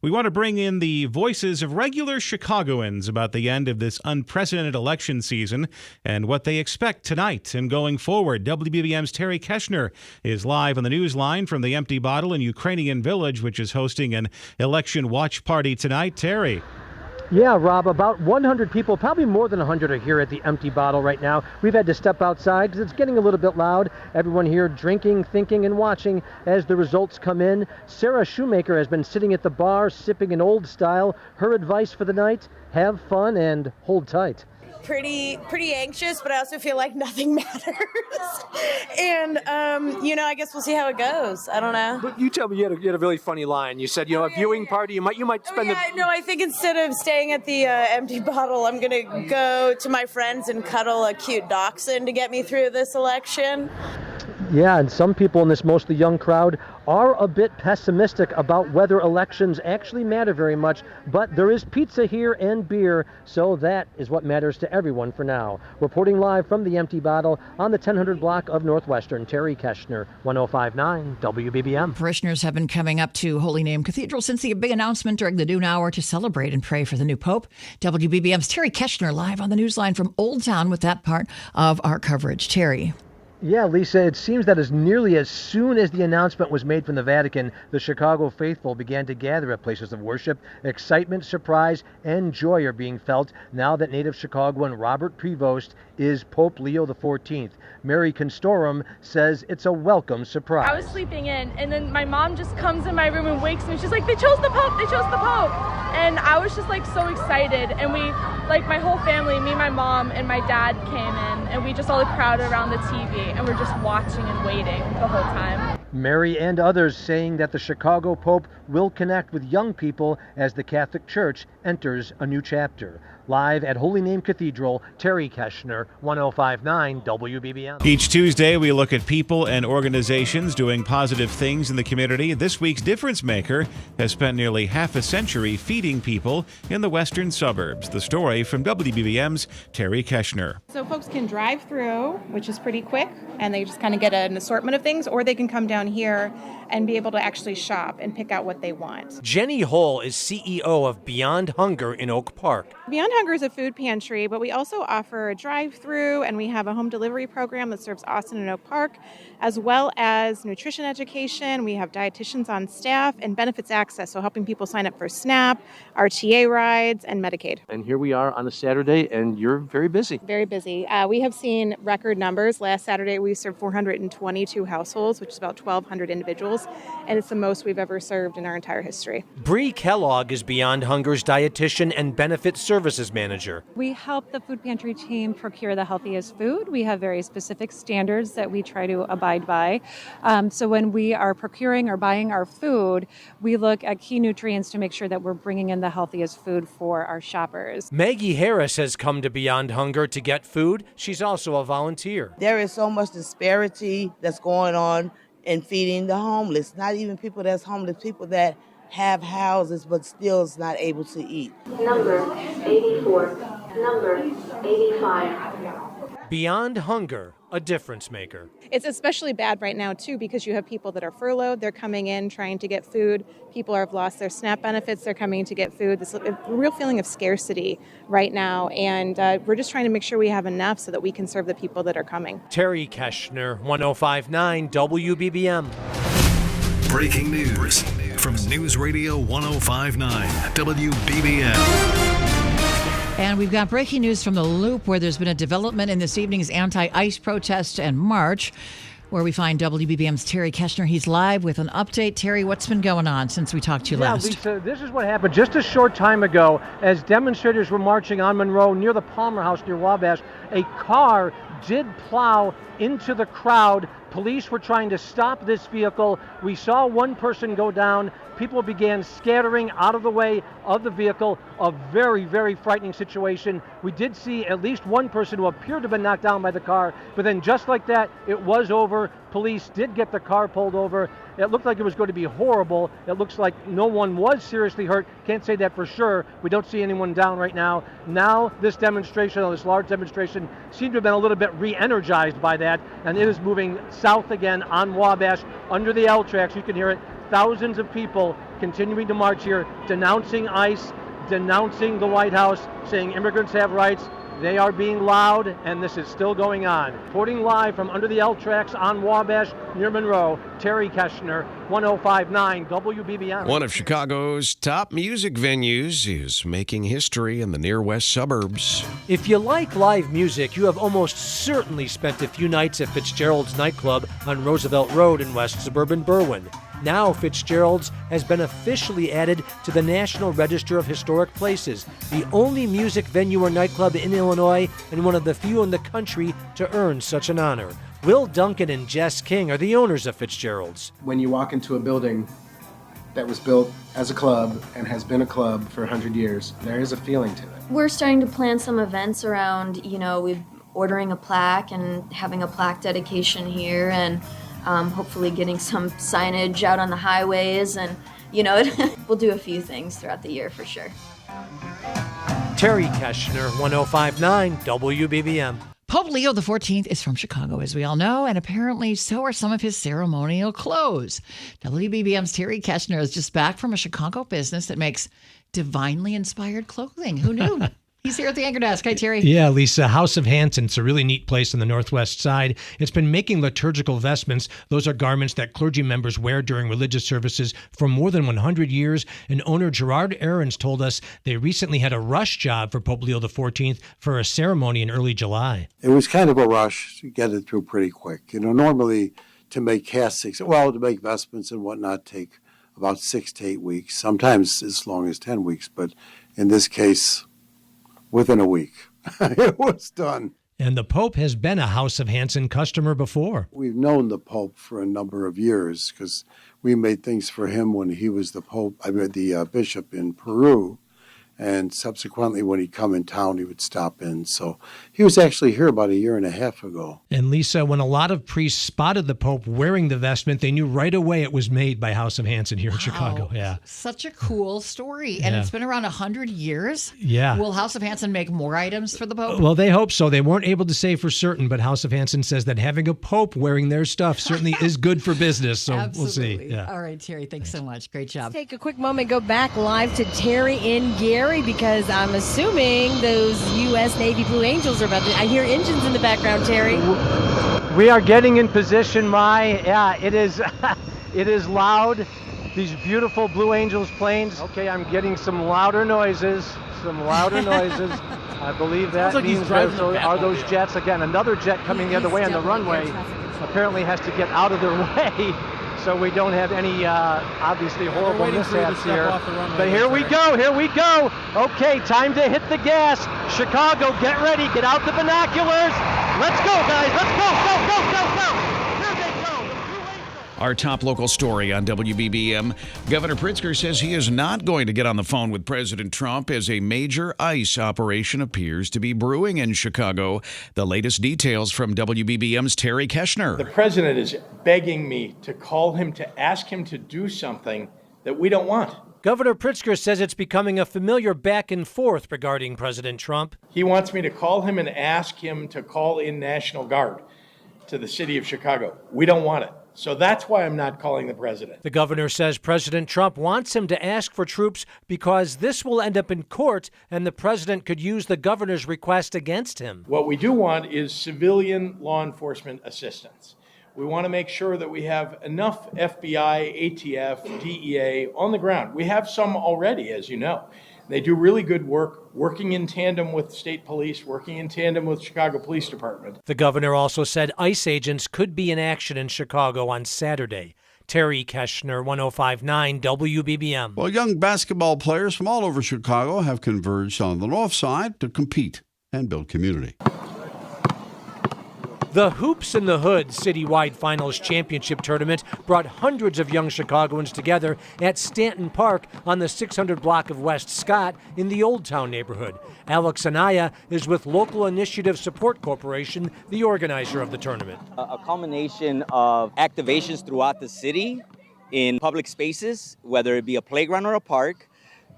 We want to bring in the voices of regular Chicagoans about the end of this unprecedented election season and what they expect tonight and going forward. WBBM's Terry Keshner is live on the news line from the Empty Bottle in Ukrainian Village, which is hosting an election watch party tonight. Terry. Yeah, Rob, about 100 people, probably more than 100 are here at the Empty Bottle right now. We've had to step outside because it's getting a little bit loud. Everyone here drinking, thinking, and watching as the results come in. Sarah Shoemaker has been sitting at the bar, sipping an old style. Her advice for the night, have fun and hold tight. Pretty anxious, but I also feel like nothing matters. And, I guess we'll see how it goes. I don't know. But you tell me, you had a really funny line. You said, a viewing party, you might spend No, I think instead of staying at the Empty Bottle, I'm going to go to my friends and cuddle a cute dachshund to get me through this election. Yeah, and some people in this mostly young crowd are a bit pessimistic about whether elections actually matter very much, but there is pizza here and beer, so that is what matters to everyone for now. Reporting live from the Empty Bottle on the 1000 block of Northwestern, Terry Keshner, 105.9 WBBM. Parishioners have been coming up to Holy Name Cathedral since the big announcement during the noon hour to celebrate and pray for the new Pope. WBBM's Terry Keshner live on the newsline from Old Town with that part of our coverage. Terry. Yeah, Lisa, it seems that as nearly as soon as the announcement was made from the Vatican, the Chicago faithful began to gather at places of worship. Excitement, surprise, and joy are being felt now that native Chicagoan Robert Prevost is Pope Leo XIV. Mary Constorum says it's a welcome surprise. I was sleeping in, and then my mom just comes in my room and wakes me. She's like, they chose the Pope, they chose the Pope. And I was just so excited. And we, my whole family, me, my mom, and my dad came in, and we just all crowded around the TV. And we're just watching and waiting the whole time. Mary and others saying that the Chicago Pope will connect with young people as the Catholic Church enters a new chapter. Live at Holy Name Cathedral, Terry Keshner, 105.9 WBBM. Each Tuesday, we look at people and organizations doing positive things in the community. This week's difference maker has spent nearly half a century feeding people in the western suburbs. The story from WBBM's Terry Keshner. So folks can drive through, which is pretty quick, and they just kind of get an assortment of things, or they can come down here and be able to actually shop and pick out what they want. Jenny Hull is CEO of Beyond Hunger in Oak Park. Beyond Hunger is a food pantry, but we also offer a drive-through, and we have a home delivery program that serves Austin and Oak Park, as well as nutrition education. We have dietitians on staff and benefits access, so helping people sign up for SNAP, RTA rides, and Medicaid. And here we are on a Saturday, and you're very busy. Very busy. We have seen record numbers. Last Saturday, we served 422 households, which is about 1,200 individuals, and it's the most we've ever served in our entire history. Bree Kellogg is Beyond Hunger's dietitian and benefits services manager. We help the food pantry team procure the healthiest food. We have very specific standards that we try to abide by. So when we are procuring or buying our food, we look at key nutrients to make sure that we're bringing in the healthiest food for our shoppers. Maggie Harris has come to Beyond Hunger to get food. She's also a volunteer. There is so much disparity that's going on in feeding the homeless. Not even people that's homeless, people that have houses but still is not able to eat. Number 84, number 85. Beyond Hunger, a difference maker. It's especially bad right now, too, because you have people that are furloughed. They're coming in trying to get food. People have lost their SNAP benefits. They're coming to get food. There's a real feeling of scarcity right now, and we're just trying to make sure we have enough so that we can serve the people that are coming. Terry Keshner, 105.9 WBBM. Breaking news from News Radio 105.9 WBBM. And we've got breaking news from the Loop, where there's been a development in this evening's anti-ICE protest and march, where we find WBBM's Terry Keshner. He's live with an update. Terry, what's been going on since we talked to you last? Lisa, this is what happened just a short time ago. As demonstrators were marching on Monroe near the Palmer House near Wabash, a car did plow into the crowd. Police were trying to stop this vehicle. We saw one person go down. People began scattering out of the way of the vehicle. A very, very frightening situation. We did see at least one person who appeared to have been knocked down by the car, but then just like that, it was over. Police did get the car pulled over. It looked like it was going to be horrible. It looks like no one was seriously hurt. Can't say that for sure. We don't see anyone down right now. Now this demonstration, this large demonstration, seemed to have been a little bit re-energized by that, and it is moving south again on Wabash under the L tracks. You can hear it. Thousands of people continuing to march here, denouncing ICE, denouncing the White House, saying immigrants have rights. They are being loud, and this is still going on. Reporting live from under the L tracks on Wabash near Monroe, Terry Keshner, 105.9 WBBM. One of Chicago's top music venues is making history in the near west suburbs. If you like live music, you have almost certainly spent a few nights at Fitzgerald's nightclub on Roosevelt Road in west suburban Berwyn. Now Fitzgerald's has been officially added to the National Register of Historic Places, the only music venue or nightclub in Illinois and one of the few in the country to earn such an honor. Will Duncan and Jess King are the owners of Fitzgerald's. When you walk into a building that was built as a club and has been a club for 100 years, there is a feeling to it. We're starting to plan some events around, we're ordering a plaque and having a plaque dedication here, and hopefully getting some signage out on the highways, and we'll do a few things throughout the year for sure. Terry Keshner, 105.9 WBBM. Pope Leo XIV is from Chicago, as we all know, and apparently so are some of his ceremonial clothes. WBBM's Terry Keshner is just back from a Chicago business that makes divinely inspired clothing. Who knew? He's here at the Anchor Desk. Hi, Terry. Yeah, Lisa. House of Hanson. It's a really neat place on the northwest side. It's been making liturgical vestments. Those are garments that clergy members wear during religious services for more than 100 years. And owner Gerard Ahrens told us they recently had a rush job for Pope Leo XIV for a ceremony in early July. It was kind of a rush to get it through pretty quick. Normally to make caskets, to make vestments and whatnot take about 6 to 8 weeks, sometimes as long as 10 weeks. But in this case, within a week, it was done. And the Pope has been a House of Hanson customer before. We've known the Pope for a number of years because we made things for him when he was the bishop in Peru. And subsequently, when he'd come in town, he would stop in. So he was actually here about 1.5 years ago. And Lisa, when a lot of priests spotted the Pope wearing the vestment, they knew right away it was made by House of Hanson here in Chicago. Yeah, such a cool story. And it's been around 100 years. Yeah. Will House of Hanson make more items for the Pope? Well, they hope so. They weren't able to say for certain, but House of Hanson says that having a Pope wearing their stuff certainly is good for business. So we'll see. Yeah. All right, Terry, thanks so much. Great job. Let's take a quick moment, go back live to Terry in Gary, because I'm assuming those U.S. Navy Blue Angels are about to... I hear engines in the background, Terry. We are getting in position, Mai. Yeah, it is it is loud. These beautiful Blue Angels planes. Okay, I'm getting some louder noises. I believe that like means are those jets. Again, another jet coming the other way on the runway apparently has to get out of their way, so we don't have any, obviously, horrible mishaps here. But here we go. Okay, time to hit the gas. Chicago, get ready. Get out the binoculars. Let's go, guys. Let's go. Here they go. Our top local story on WBBM. Governor Pritzker says he is not going to get on the phone with President Trump as a major ICE operation appears to be brewing in Chicago. The latest details from WBBM's Terry Keshner. The president is begging me to call him to ask him to do something that we don't want. Governor Pritzker says it's becoming a familiar back and forth regarding President Trump. He wants me to call him and ask him to call in National Guard to the city of Chicago. We don't want it. So that's why I'm not calling the president. The governor says President Trump wants him to ask for troops because this will end up in court and the president could use the governor's request against him. What we do want is civilian law enforcement assistance. We want to make sure that we have enough FBI, ATF, DEA on the ground. We have some already, as you know. They do really good work, working in tandem with state police, working in tandem with Chicago Police Department. The governor also said ICE agents could be in action in Chicago on Saturday. Terry Keshner, 105.9 WBBM. Well, young basketball players from all over Chicago have converged on the north side to compete and build community. The Hoops in the Hood citywide finals championship tournament brought hundreds of young Chicagoans together at Stanton Park on the 600 block of West Scott in the Old Town neighborhood. Alex Anaya is with Local Initiative Support Corporation, the organizer of the tournament. A culmination of activations throughout the city in public spaces, whether it be a playground or a park,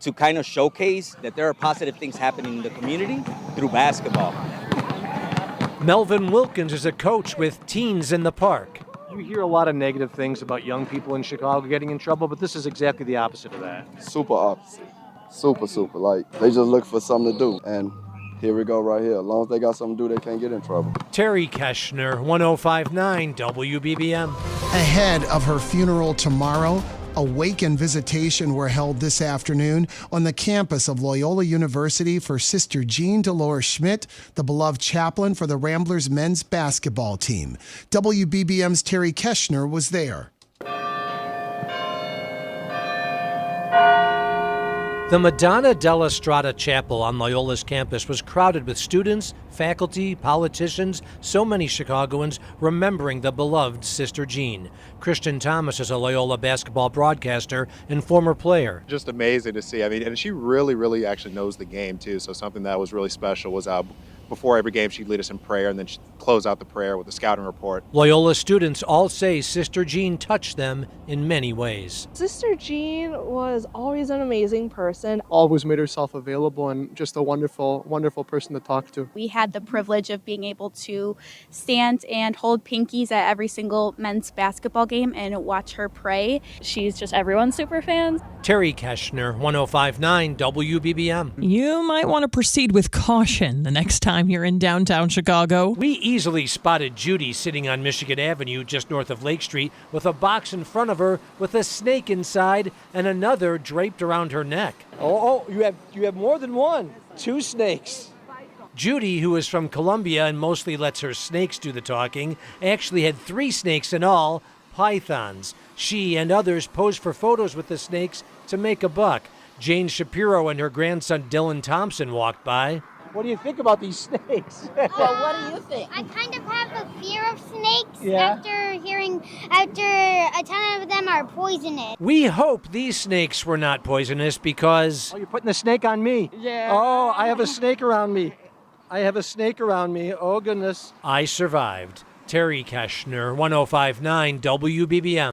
to kind of showcase that there are positive things happening in the community through basketball. Melvin Wilkins is a coach with Teens in the Park. You hear a lot of negative things about young people in Chicago getting in trouble, but this is exactly the opposite of that. Super opposite. Super. Like, they just look for something to do. And here we go right here. As long as they got something to do, they can't get in trouble. Terry Keshner, 105.9 WBBM. Ahead of her funeral tomorrow, a wake and visitation were held this afternoon on the campus of Loyola University for Sister Jean Dolores Schmidt, the beloved chaplain for the Ramblers men's basketball team. WBBM's Terry Keshner was there. The Madonna della Strada Chapel on Loyola's campus was crowded with students, faculty, politicians, so many Chicagoans remembering the beloved Sister Jean. Christian Thomas is a Loyola basketball broadcaster and former player. Just amazing to see. I mean, and she really actually knows the game too. So something that was really special was before every game she'd lead us in prayer and then she'd close out the prayer with a scouting report. Loyola students all say Sister Jean touched them in many ways. Sister Jean was always an amazing person. Always made herself available and just a wonderful person to talk to. We had the privilege of being able to stand and hold pinkies at every single men's basketball game and watch her pray. She's just everyone's super fan. Terry Keshner, 105.9 WBBM. You might want to proceed with caution the next time you're in downtown Chicago. We easily spotted Judy sitting on Michigan Avenue just north of Lake Street with a box in front of her with a snake inside and another draped around her neck. Oh, you have more than one. 2 snakes. Judy, who is from Colombia and mostly lets her snakes do the talking, actually had 3 snakes in all, pythons. She and others posed for photos with the snakes to make a buck. Jane Shapiro and her grandson Dylan Thompson walked by. What do you think about these snakes? Well, what do you think? I kind of have a fear of snakes after a ton of them are poisonous. We hope these snakes were not poisonous because... Oh, you're putting the snake on me. Yeah. Oh, I have a snake around me. Oh, goodness. I survived. Terry Keshner, 105.9 WBBM.